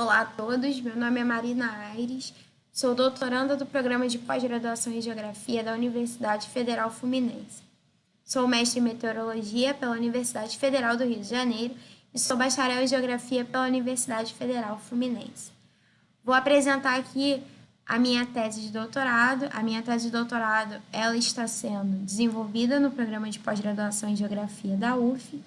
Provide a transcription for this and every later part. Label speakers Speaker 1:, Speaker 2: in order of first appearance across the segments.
Speaker 1: Olá a todos, meu nome é Marina Aires, sou doutoranda do Programa de Pós-Graduação em Geografia da Universidade Federal Fluminense. Sou mestre em Meteorologia pela Universidade Federal do Rio de Janeiro e sou bacharel em Geografia pela Universidade Federal Fluminense. Vou apresentar aqui a minha tese de doutorado. A minha tese de doutorado ela está sendo desenvolvida no Programa de Pós-Graduação em Geografia da UF,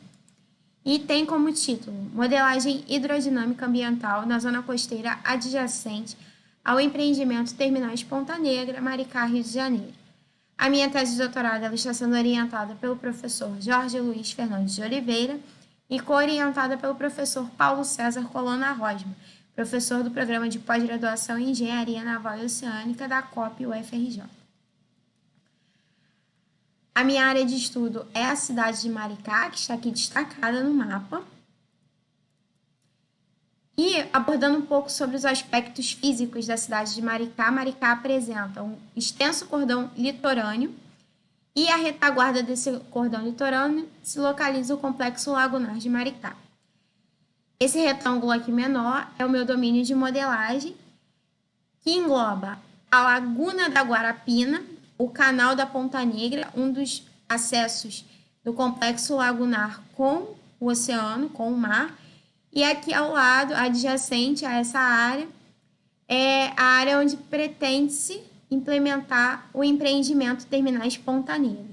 Speaker 1: e tem como título Modelagem Hidrodinâmica Ambiental na Zona Costeira Adjacente ao Empreendimento Terminais Ponta Negra, Maricá, Rio de Janeiro. A minha tese de doutorado ela está sendo orientada pelo professor Jorge Luiz Fernandes de Oliveira e co-orientada pelo professor Paulo César Colonna Rosma, professor do Programa de Pós-Graduação em Engenharia Naval e Oceânica da COP UFRJ. A minha área de estudo é a cidade de Maricá, que está aqui destacada no mapa. E abordando um pouco sobre os aspectos físicos da cidade de Maricá, Maricá apresenta um extenso cordão litorâneo e a retaguarda desse cordão litorâneo se localiza o Complexo Lagunar de Maricá. Esse retângulo aqui menor é o meu domínio de modelagem, que engloba a Laguna da Guarapina, o Canal da Ponta Negra, um dos acessos do complexo lagunar com o oceano, com o mar, e aqui ao lado, adjacente a essa área, é a área onde pretende-se implementar o empreendimento Terminais Ponta Negra.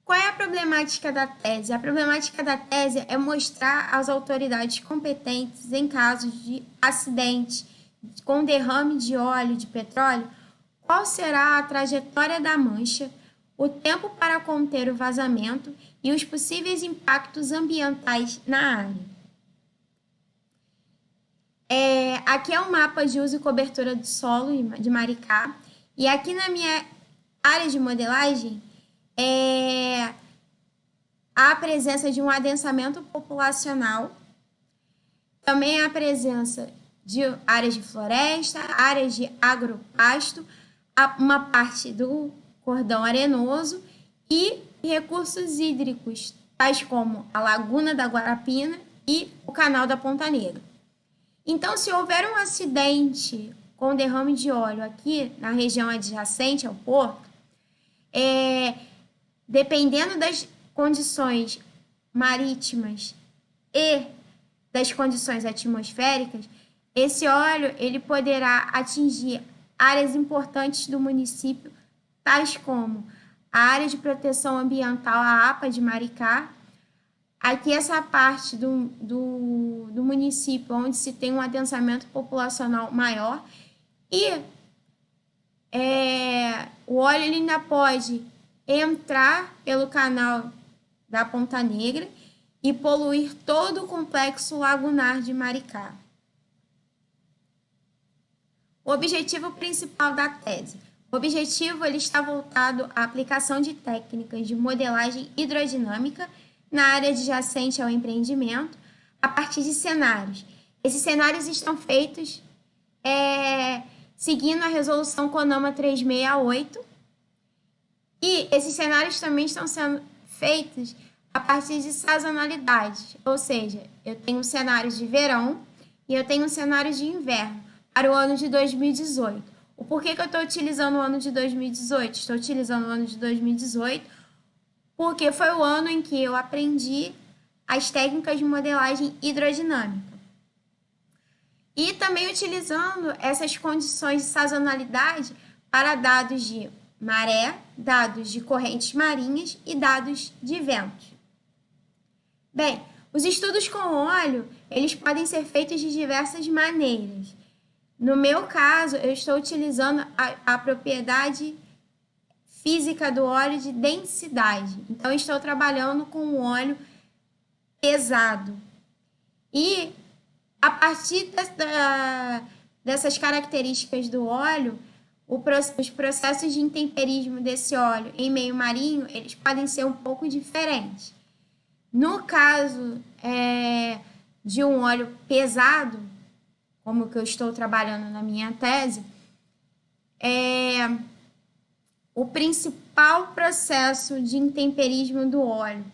Speaker 1: Qual é a problemática da tese? A problemática da tese é mostrar às autoridades competentes, em casos de acidente com derrame de óleo, de petróleo, qual será a trajetória da mancha, o tempo para conter o vazamento e os possíveis impactos ambientais na área. Aqui é um mapa de uso e cobertura do solo de Maricá, e aqui na minha área de modelagem há a presença de um adensamento populacional, também há a presença de áreas de floresta, áreas de agropasto, uma parte do cordão arenoso e recursos hídricos, tais como a Laguna da Guarapina e o Canal da Ponta Negra. Então, se houver um acidente com derrame de óleo aqui na região adjacente ao porto, dependendo das condições marítimas e das condições atmosféricas, esse óleo ele poderá atingir áreas importantes do município, tais como a área de proteção ambiental, a APA de Maricá. Aqui essa parte do município onde se tem um adensamento populacional maior e o óleo ele ainda pode entrar pelo canal da Ponta Negra e poluir todo o complexo lagunar de Maricá. O objetivo principal da tese. O objetivo ele está voltado à aplicação de técnicas de modelagem hidrodinâmica na área adjacente ao empreendimento, a partir de cenários. Esses cenários estão feitos seguindo a resolução CONAMA 368, e esses cenários também estão sendo feitos a partir de sazonalidades, ou seja, eu tenho cenários de verão e eu tenho cenários de inverno para o ano de 2018. O porquê que eu estou utilizando o ano de 2018? Estou utilizando o ano de 2018 porque foi o ano em que eu aprendi as técnicas de modelagem hidrodinâmica. E também utilizando essas condições de sazonalidade para dados de maré, dados de correntes marinhas e dados de ventos. Bem, os estudos com óleo, eles podem ser feitos de diversas maneiras. No meu caso, eu estou utilizando a propriedade física do óleo de densidade. Então, eu estou trabalhando com um óleo pesado. E, a partir dessas características do óleo, os processos de intemperismo desse óleo em meio marinho, eles podem ser um pouco diferentes. No caso de um óleo pesado, como o que eu estou trabalhando na minha tese, o principal processo de intemperismo do óleo,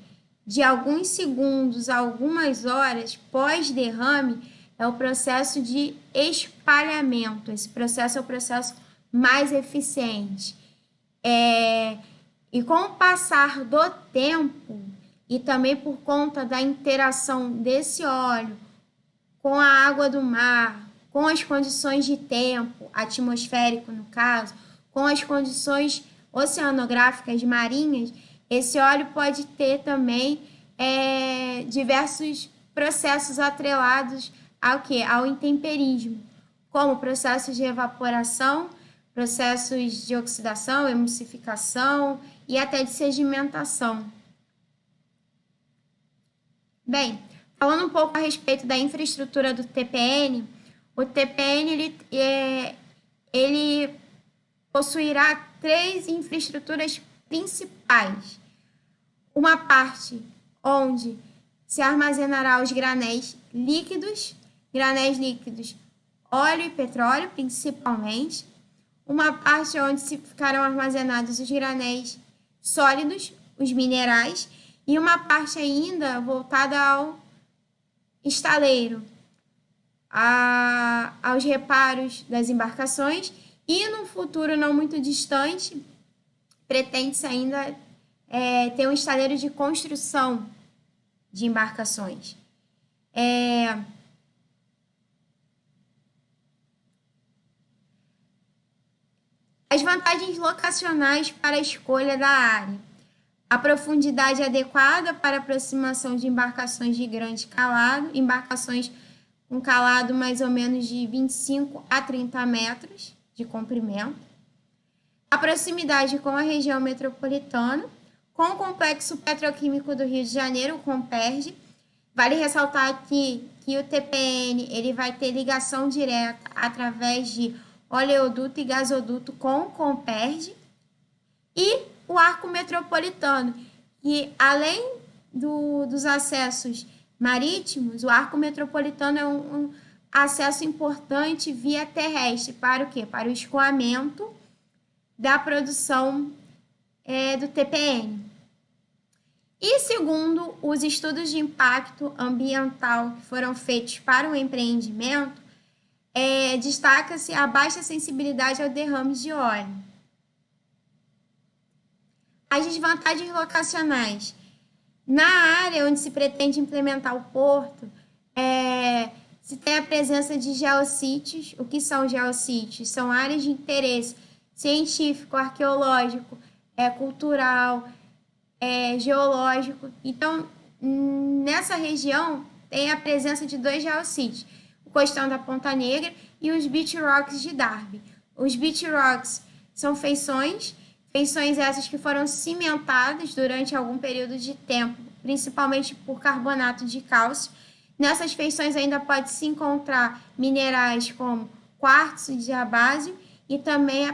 Speaker 1: de alguns segundos a algumas horas pós-derrame, é o processo de espalhamento. Esse processo é o processo mais eficiente. E com o passar do tempo, e também por conta da interação desse óleo com a água do mar, com as condições de tempo, atmosférico no caso, com as condições oceanográficas marinhas, esse óleo pode ter também diversos processos atrelados ao quê? Ao intemperismo, como processos de evaporação, processos de oxidação, emulsificação e até de sedimentação. Bem, falando um pouco a respeito da infraestrutura do TPN, o TPN ele possuirá 3 infraestruturas principais. Uma parte onde se armazenará os granéis líquidos, óleo e petróleo principalmente. Uma parte onde se ficarão armazenados os granéis sólidos, os minerais, e uma parte ainda voltada ao estaleiro, aos reparos das embarcações, e no futuro não muito distante, pretende-se ainda ter um estaleiro de construção de embarcações. As vantagens locacionais para a escolha da área. A profundidade adequada para aproximação de embarcações de grande calado, embarcações com calado mais ou menos de 25 a 30 metros de comprimento. A proximidade com a região metropolitana, com o Complexo Petroquímico do Rio de Janeiro, o Comperj. Vale ressaltar aqui que o TPN ele vai ter ligação direta através de oleoduto e gasoduto com o Comperj. E o arco metropolitano, e além dos acessos marítimos, o arco metropolitano é um acesso importante via terrestre para o quê? Para o escoamento da produção do TPN. E segundo os estudos de impacto ambiental que foram feitos para o empreendimento, destaca-se a baixa sensibilidade ao derrame de óleo. As desvantagens locacionais. Na área onde se pretende implementar o porto, se tem a presença de geossítios. O que são geossítios? São áreas de interesse científico, arqueológico, cultural, geológico. Então, nessa região, tem a presença de 2 geossítios, o Costão da Ponta Negra e os Beach Rocks de Darby. Os Beach Rocks são feições essas que foram cimentadas durante algum período de tempo, principalmente por carbonato de cálcio. Nessas feições ainda pode-se encontrar minerais como quartzo e diabásio, e também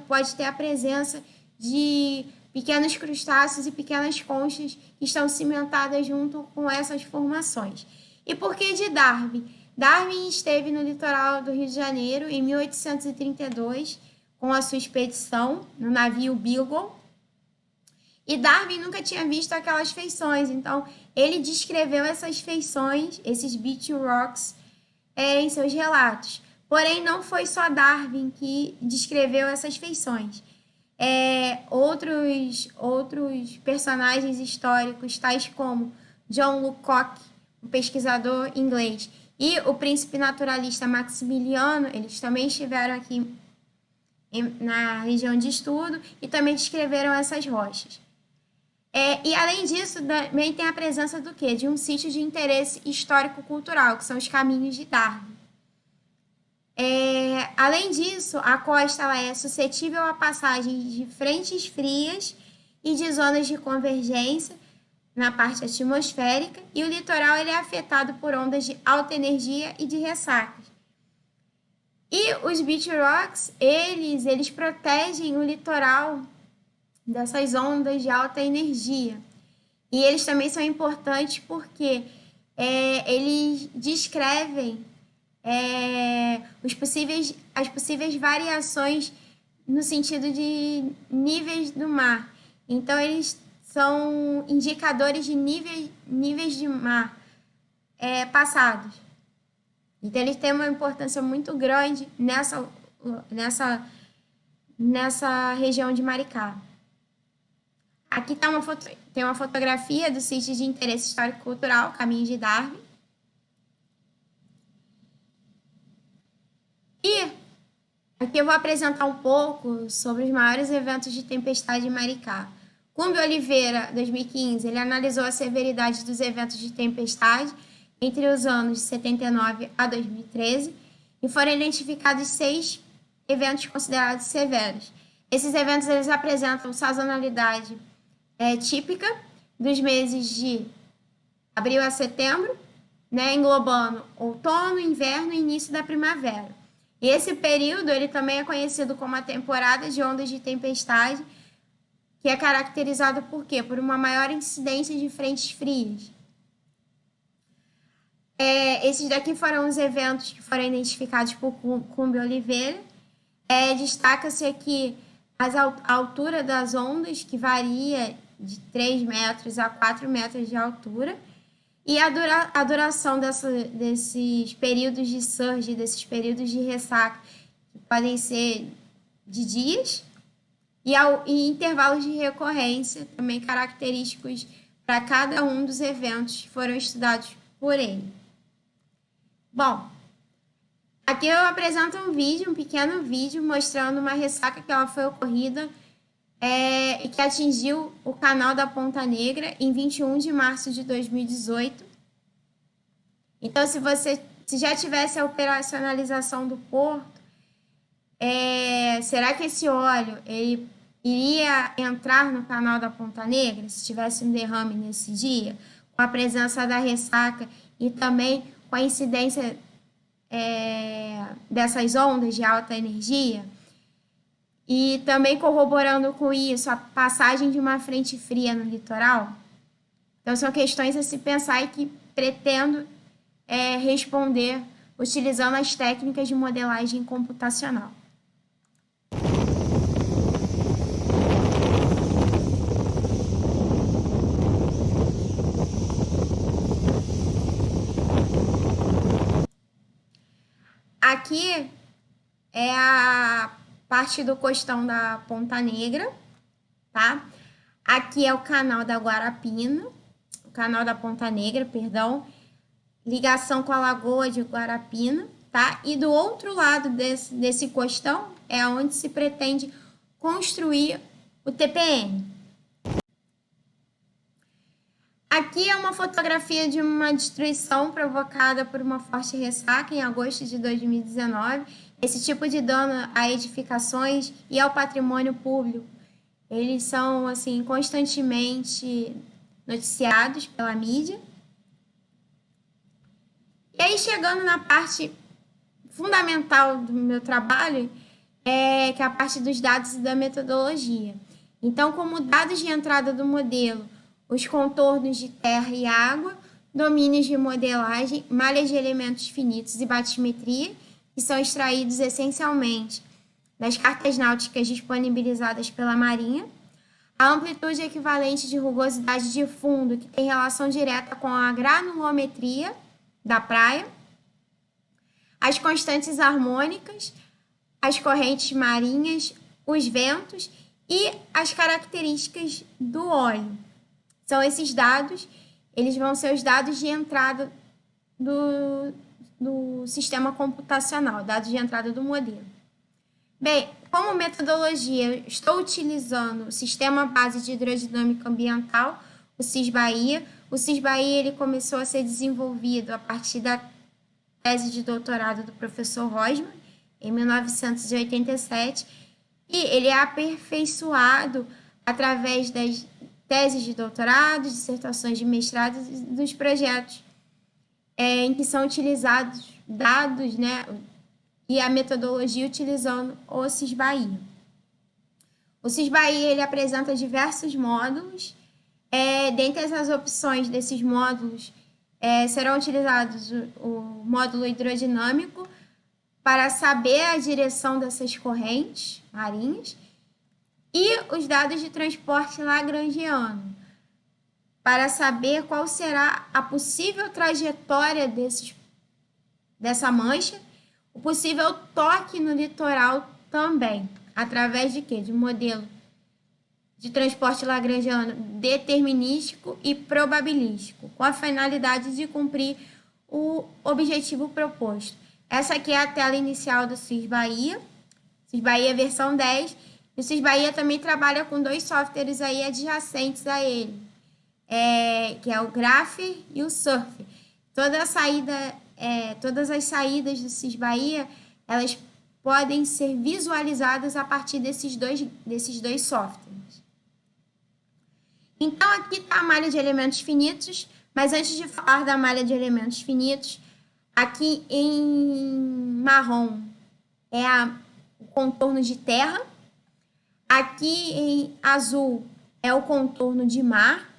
Speaker 1: pode ter a presença de pequenos crustáceos e pequenas conchas que estão cimentadas junto com essas formações. E por que de Darwin? Darwin esteve no litoral do Rio de Janeiro em 1832 com a sua expedição no navio Beagle, e Darwin nunca tinha visto aquelas feições, então ele descreveu essas feições, esses Beach Rocks, em seus relatos. Porém, não foi só Darwin que descreveu essas feições. Outros personagens históricos, tais como John Lucock, um pesquisador inglês, e o príncipe naturalista Maximiliano, eles também estiveram aqui na região de estudo e também descreveram essas rochas. E além disso, também tem a presença do quê? De um sítio de interesse histórico-cultural, que são os Caminhos de Darwin. Além disso, a costa ela é suscetível a passagens de frentes frias e de zonas de convergência na parte atmosférica, e o litoral ele é afetado por ondas de alta energia e de ressacas. E os Beach Rocks, eles protegem o litoral dessas ondas de alta energia. E eles também são importantes porque eles descrevem as possíveis variações no sentido de níveis do mar. Então, eles são indicadores de níveis de mar passados. Então, ele tem uma importância muito grande nessa região de Maricá. Aqui tem uma fotografia do sítio de interesse histórico-cultural, Caminho de Darwin. E aqui eu vou apresentar um pouco sobre os maiores eventos de tempestade em Maricá. Cumbio Oliveira, 2015, ele analisou a severidade dos eventos de tempestade entre os anos de 79 a 2013 e foram identificados 6 eventos considerados severos. Esses eventos eles apresentam sazonalidade típica dos meses de abril a setembro, né, englobando outono, inverno e início da primavera. E esse período ele também é conhecido como a temporada de ondas de tempestade, que é caracterizado por quê? Por uma maior incidência de frentes frias. Esses daqui foram os eventos que foram identificados por Cumbio Oliveira. Destaca-se aqui a altura das ondas, que varia de 3 metros a 4 metros de altura, e a duração desses períodos de surge, desses períodos de ressaca, que podem ser de dias, e intervalos de recorrência, também característicos para cada um dos eventos que foram estudados por ele. Bom, aqui eu apresento um pequeno vídeo, mostrando uma ressaca que ela foi ocorrida e que atingiu o canal da Ponta Negra em 21 de março de 2018. Então, se já tivesse a operacionalização do porto, será que esse óleo ele iria entrar no canal da Ponta Negra, se tivesse um derrame nesse dia, com a presença da ressaca e também com a incidência dessas ondas de alta energia? E também corroborando com isso a passagem de uma frente fria no litoral? Então, são questões a se pensar e que pretendo responder utilizando as técnicas de modelagem computacional. Aqui é a parte do costão da Ponta Negra, tá? Aqui é o canal da Guarapina, o canal da Ponta Negra, perdão, ligação com a Lagoa de Guarapina, tá? E do outro lado desse costão é onde se pretende construir o TPM. Aqui é uma fotografia de uma destruição provocada por uma forte ressaca em agosto de 2019. Esse tipo de dano a edificações e ao patrimônio público, eles são assim constantemente noticiados pela mídia. E aí, chegando na parte fundamental do meu trabalho, que é a parte dos dados e da metodologia. Então, como dados de entrada do modelo, os contornos de terra e água, domínios de modelagem, malhas de elementos finitos e batimetria, que são extraídos essencialmente das cartas náuticas disponibilizadas pela Marinha, a amplitude equivalente de rugosidade de fundo, que tem relação direta com a granulometria da praia, as constantes harmônicas, as correntes marinhas, os ventos e as características do óleo. São esses dados, eles vão ser os dados de entrada do sistema computacional, dados de entrada do modelo. Bem, como metodologia, eu estou utilizando o Sistema Base de Hidrodinâmica Ambiental, o SIS-Bahia. O SIS-Bahia ele começou a ser desenvolvido a partir da tese de doutorado do professor Rosman, em 1987, e ele é aperfeiçoado através das teses de doutorado, dissertações de mestrado e dos projetos em que são utilizados dados, né, e a metodologia utilizando o SIS-Bahia. O SIS-Bahia ele apresenta diversos módulos. Dentre as opções desses módulos, serão utilizados o módulo hidrodinâmico para saber a direção dessas correntes marinhas e os dados de transporte lagrangiano, para saber qual será a possível trajetória desses dessa mancha, o possível toque no litoral também, através de quê? De um modelo de transporte lagrangiano determinístico e probabilístico, com a finalidade de cumprir o objetivo proposto. Essa aqui é a tela inicial do SIS Bahia versão 10, e o SIS Bahia também trabalha com 2 softwares aí adjacentes a ele, que é o Graph e o Surf. Todas as saídas do SIS Bahia, elas podem ser visualizadas a partir desses dois softwares. Então, aqui está a malha de elementos finitos, mas antes de falar da malha de elementos finitos, aqui em marrom é o contorno de terra, aqui em azul é o contorno de mar,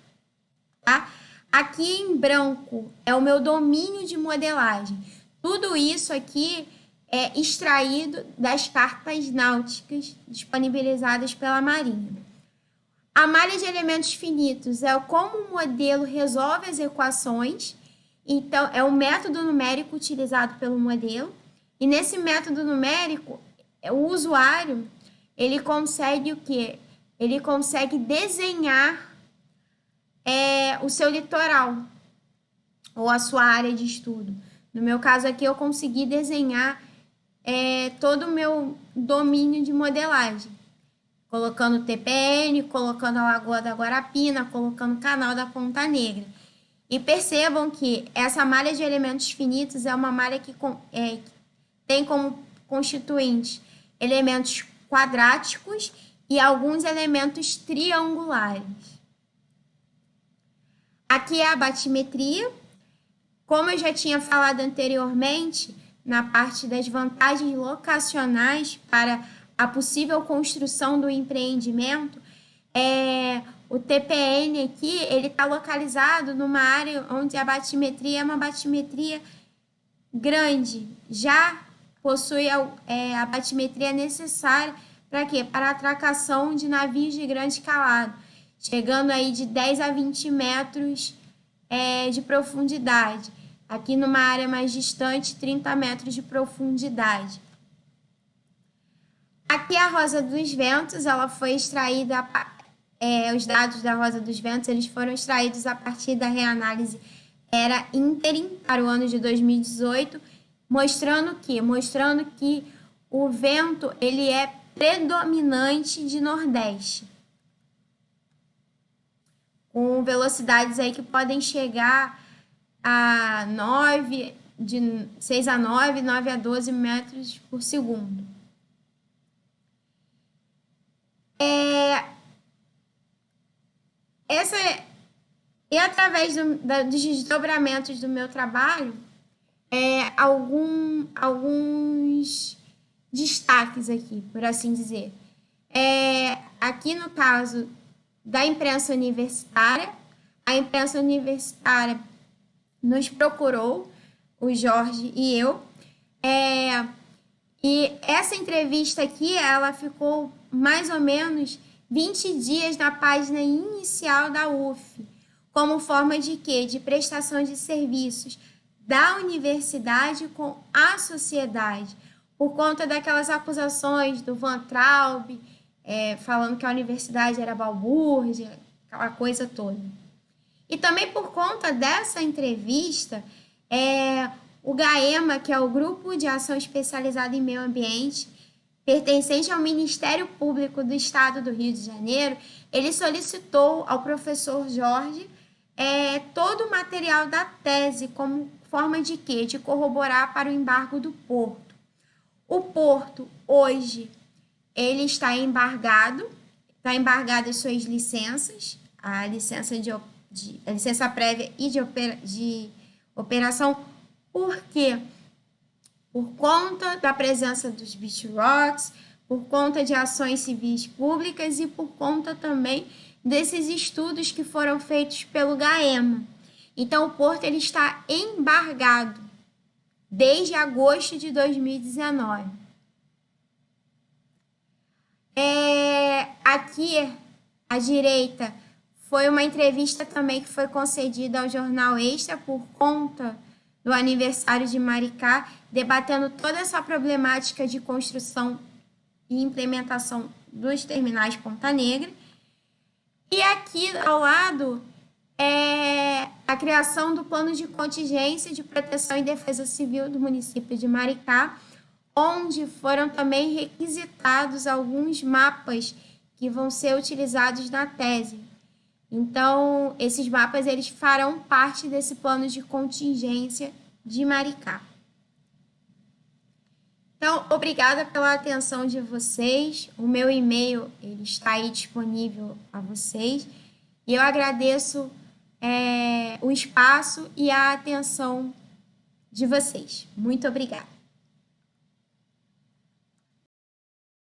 Speaker 1: tá? Aqui em branco é o meu domínio de modelagem. Tudo isso aqui é extraído das cartas náuticas disponibilizadas pela Marinha. A malha de elementos finitos é como o modelo resolve as equações, então é o método numérico utilizado pelo modelo, e nesse método numérico, o usuário, ele consegue o quê? Ele consegue desenhar o seu litoral, ou a sua área de estudo. No meu caso aqui, eu consegui desenhar todo o meu domínio de modelagem, colocando TPN, colocando a Lagoa da Guarapina, colocando o canal da Ponta Negra. E percebam que essa malha de elementos finitos é uma malha que tem como constituintes elementos quadráticos e alguns elementos triangulares. Aqui é a batimetria. Como eu já tinha falado anteriormente, na parte das vantagens locacionais para a possível construção do empreendimento, o TPN aqui, ele está localizado numa área onde a batimetria é uma batimetria grande, já possui a batimetria necessária para quê? Para a atracação de navios de grande calado, chegando aí de 10 a 20 metros de profundidade. Aqui numa área mais distante, 30 metros de profundidade. Aqui a Rosa dos Ventos, ela foi extraída, os dados da Rosa dos Ventos, eles foram extraídos a partir da reanálise era ínterim para o ano de 2018, mostrando que o vento ele é predominante de nordeste, com velocidades aí que podem chegar a 6 a 9, 9 a 12 metros por segundo. E através dos desdobramentos do meu trabalho, alguns destaques aqui, por assim dizer. Aqui no caso da imprensa universitária, a imprensa universitária nos procurou, o Jorge e eu, e essa entrevista aqui, ela ficou mais ou menos 20 dias na página inicial da UF, como forma de quê? De prestação de serviços da universidade com a sociedade, por conta daquelas acusações do Van Traub, falando que a universidade era balbúrdia, aquela coisa toda. E também por conta dessa entrevista, o GAEMA, que é o Grupo de Ação Especializada em Meio Ambiente, pertencente ao Ministério Público do Estado do Rio de Janeiro, ele solicitou ao professor Jorge todo o material da tese como forma de quê? De corroborar para o embargo do porto. O porto, hoje, ele está embargado as suas licenças, a licença prévia e de operação. Por quê? Por conta da presença dos beach rocks, por conta de ações civis públicas e por conta também desses estudos que foram feitos pelo GAEMA. Então, o porto ele está embargado desde agosto de 2019. Aqui, à direita, foi uma entrevista também que foi concedida ao Jornal Extra por conta do aniversário de Maricá, debatendo toda essa problemática de construção e implementação dos terminais Ponta Negra. E aqui ao lado é a criação do plano de contingência de proteção e defesa civil do município de Maricá, onde foram também requisitados alguns mapas que vão ser utilizados na tese. Então, esses mapas eles farão parte desse plano de contingência de Maricá. Então, obrigada pela atenção de vocês. O meu e-mail ele está aí disponível a vocês. E eu agradeço o espaço e a atenção de vocês. Muito obrigada.